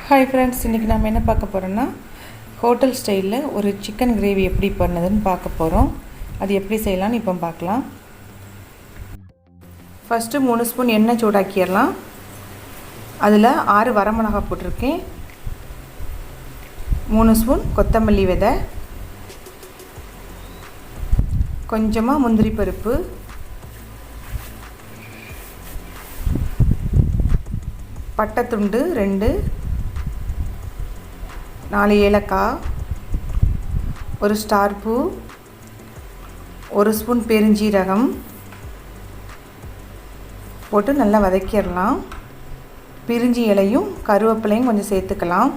Hi friends, இன்றைக்கி நம்ம என்ன பார்க்க போகிறோன்னா ஹோட்டல் ஸ்டைலில் ஒரு சிக்கன் கிரேவி எப்படி பண்ணதுன்னு பார்க்க போகிறோம். அது எப்படி செய்யலான்னு இப்போ பார்க்கலாம். ஃபஸ்ட்டு 3 ஸ்பூன் எண்ணெய் சூடாக்கிடலாம். அதில் 6 வரமிளகா போட்டிருக்கேன், 3 ஸ்பூன் கொத்தமல்லி விதை, கொஞ்சமாக முந்திரி பருப்பு, பட்டைத்துண்டு 2, 4 ஏலக்காய், 1 ஸ்டார் பூ, 1 ஸ்பூன் பெருஞ்சீரகம் போட்டு நல்லா வதக்கிடலாம். பிரிஞ்சி இலையும் கருவேப்பிலையும் கொஞ்சம் சேர்த்துக்கலாம்.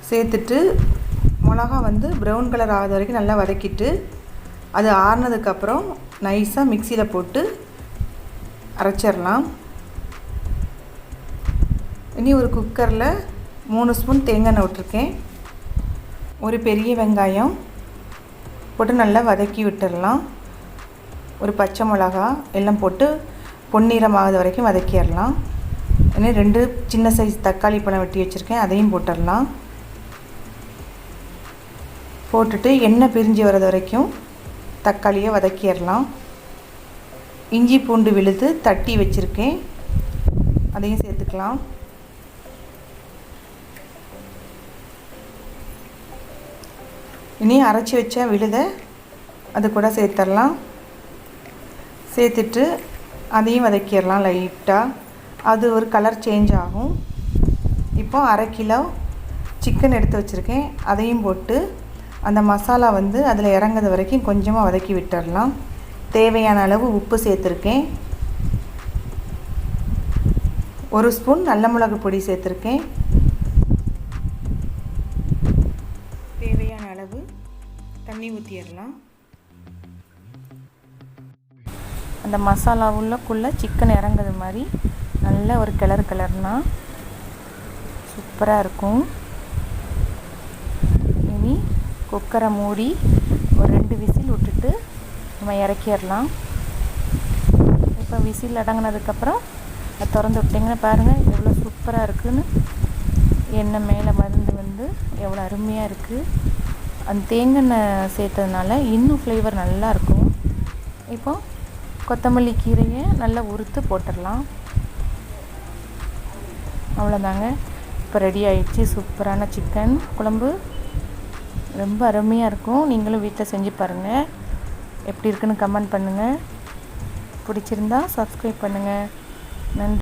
சேர்த்துட்டு மிளகா ப்ரௌன் கலர் ஆகாத வரைக்கும் நல்லா வதக்கிட்டு அது ஆறுனதுக்கப்புறம் நைஸாக மிக்சியில் போட்டு அரைச்சிடலாம். இனி ஒரு குக்கரில் 3 ஸ்பூன் தேங்காய் எண்ணெய் விட்டுருக்கேன். ஒரு பெரிய வெங்காயம் போட்டு நல்லா வதக்கி விட்டுடலாம். ஒரு பச்சை மிளகா எல்லாம் போட்டு பொன்னிறமாகாத வரைக்கும் வதக்கிடலாம். இன்னும் 2 சின்ன சைஸ் தக்காளி பழம் வெட்டி வச்சுருக்கேன், அதையும் போட்டுடலாம். போட்டுட்டு எண்ணெய் பிரிஞ்சு வர்றது வரைக்கும் தக்காளியை வதக்கிடலாம். இஞ்சி பூண்டு விழுது தட்டி வச்சுருக்கேன், அதையும் சேர்த்துக்கலாம். இனி அரைச்சி வச்ச விழுதை அது கூட சேர்த்துடலாம். சேர்த்துட்டு அதையும் வதக்கிடலாம் லைட்டாக. அது ஒரு கலர் சேஞ்ச் ஆகும். இப்போ 1/2 கிலோ சிக்கன் எடுத்து வச்சுருக்கேன், அதையும் போட்டு அந்த மசாலா அதில் இறங்குறது வரைக்கும் கொஞ்சமாக வதக்கி விட்டுடலாம். தேவையான அளவு உப்பு சேர்த்துருக்கேன். 1 ஸ்பூன் நல்ல மிளகு பொடி சேர்த்துருக்கேன். தேவையான அளவு தண்ணி ஊற்றிடலாம். அந்த மசாலா உள்ளக்குள்ளே சிக்கன் இறங்குறது மாதிரி நல்ல ஒரு கிளறுனா சூப்பராக இருக்கும். இனி குக்கரை மூடி ஒரு 2 விசில் விட்டுட்டு நம்ம இறக்கிடலாம். இப்போ விசில் அடங்கினதுக்கப்புறம் அதை திறந்து விட்டிங்கன்னா பாருங்கள் எவ்வளோ சூப்பராக இருக்குதுன்னு. எண்ணெய் மேலே எவ்வளோ அருமையாக இருக்குது. அந்த தேங்காய் சேர்த்ததுனால இன்னும் ஃப்ளேவர் நல்லாயிருக்கும். இப்போ கொத்தமல்லி கீரையை நல்லா உறுத்து போட்டுடலாம். அவ்வளோதாங்க, இப்போ ரெடி ஆகிடுச்சு சூப்பரான சிக்கன் குழம்பு. ரொம்ப அருமையாக இருக்கும். நீங்களும் வீட்டில் செஞ்சு பாருங்கள். எப்படி இருக்குன்னு கமெண்ட் பண்ணுங்கள். பிடிச்சிருந்தா சப்ஸ்கிரைப் பண்ணுங்கள். நன்றி.